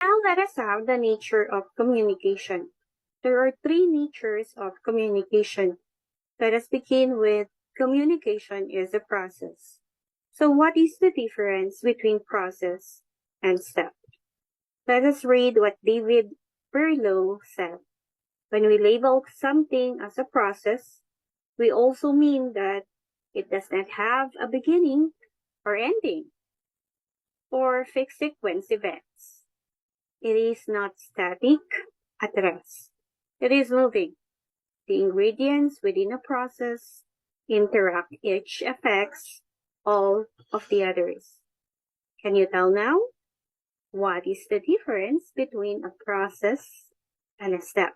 Now let us have the nature of communication. There are three natures of communication. Let us begin with communication is a process. So what is the difference between process and step? Let us read what David Berlow said. When we label something as a process, we also mean that it does not have a beginning or ending or fixed sequence events. It is not static at rest. It is moving. The ingredients within a process interact, each affects all of the others. Can you tell now? What is the difference between a process and a step?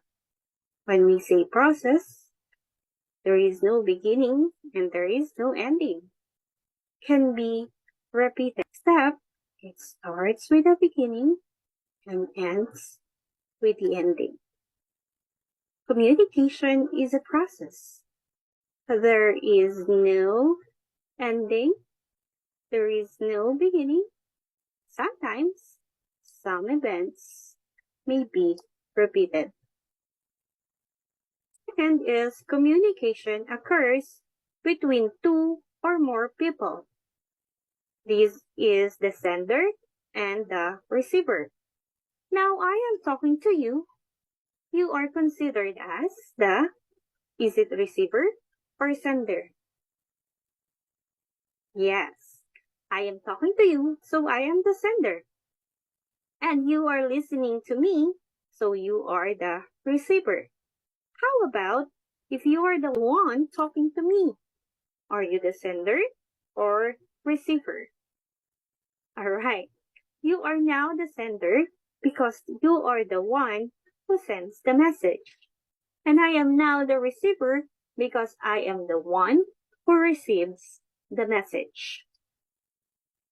When we say process, there is no beginning and there is no ending. Can be repeated. Step, it starts with a beginning and ends with the ending. Communication is a process. There is no ending. There is no beginning. Sometimes some events may be repeated. Second is communication occurs between two or more people. This is the sender and the receiver. Now I am talking to you. You are considered as is it receiver or sender? Yes, I am talking to you, so I am the sender. And you are listening to me, so you are the receiver. How about if you are the one talking to me? Are you the sender or receiver? All right, you are now the sender because you are the one who sends the message. And I am now the receiver because I am the one who receives the message.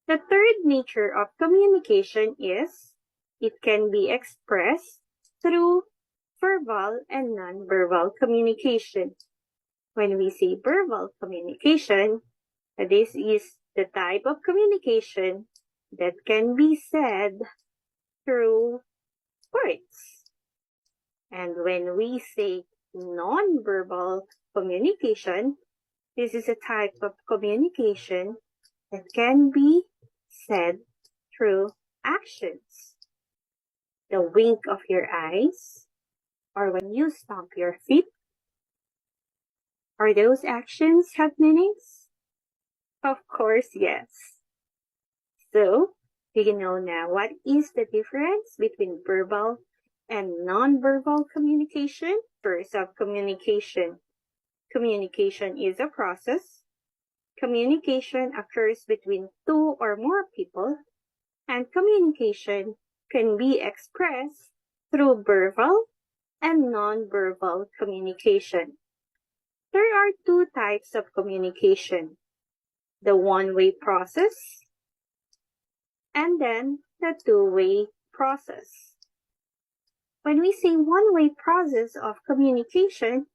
The third nature of communication is it can be expressed through verbal and non-verbal communication. When we say verbal communication, this is the type of communication that can be said through words. And when we say non-verbal communication, this is a type of communication that can be said through actions. The wink of your eyes, or when you stomp your feet, are those actions have meanings? Of course, yes. So, do you know now what is the difference between verbal and non-verbal communication? First of communication. Communication is a process. Communication occurs between two or more people, and communication can be expressed through verbal and non-verbal communication. There are two types of communication, the one-way process and then the two-way process. When we say one-way process of communication,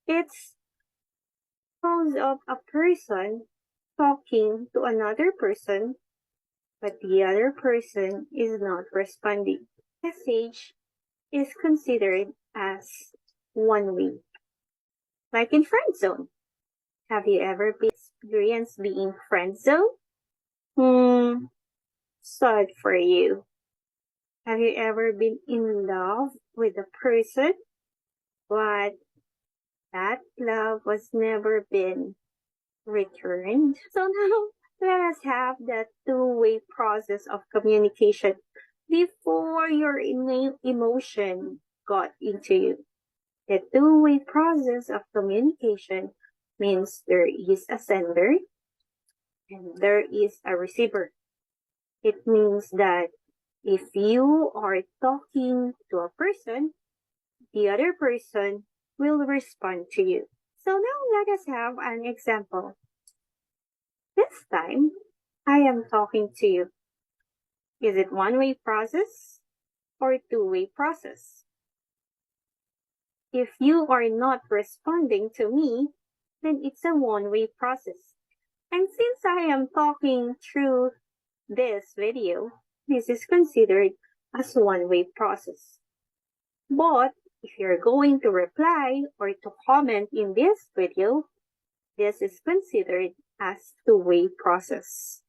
it's composed of a person talking to another person, but the other person is not responding. Message is considered as one-way. Like in friend zone. Have you ever experienced being friend zone? Sad for you. Have you ever been in love with a person, but that love was never been returned? So now, let us have that two-way process of communication before your emotion got into you. The two-way process of communication means there is a sender and there is a receiver. It means that if you are talking to a person, the other person will respond to you. So now let us have an example. This time, I am talking to you. Is it one-way process or two-way process? If you are not responding to me, then it's a one-way process. And since I am talking through this video, this is considered as one-way process. But if you're going to reply or to comment in this video, this is considered as two-way process.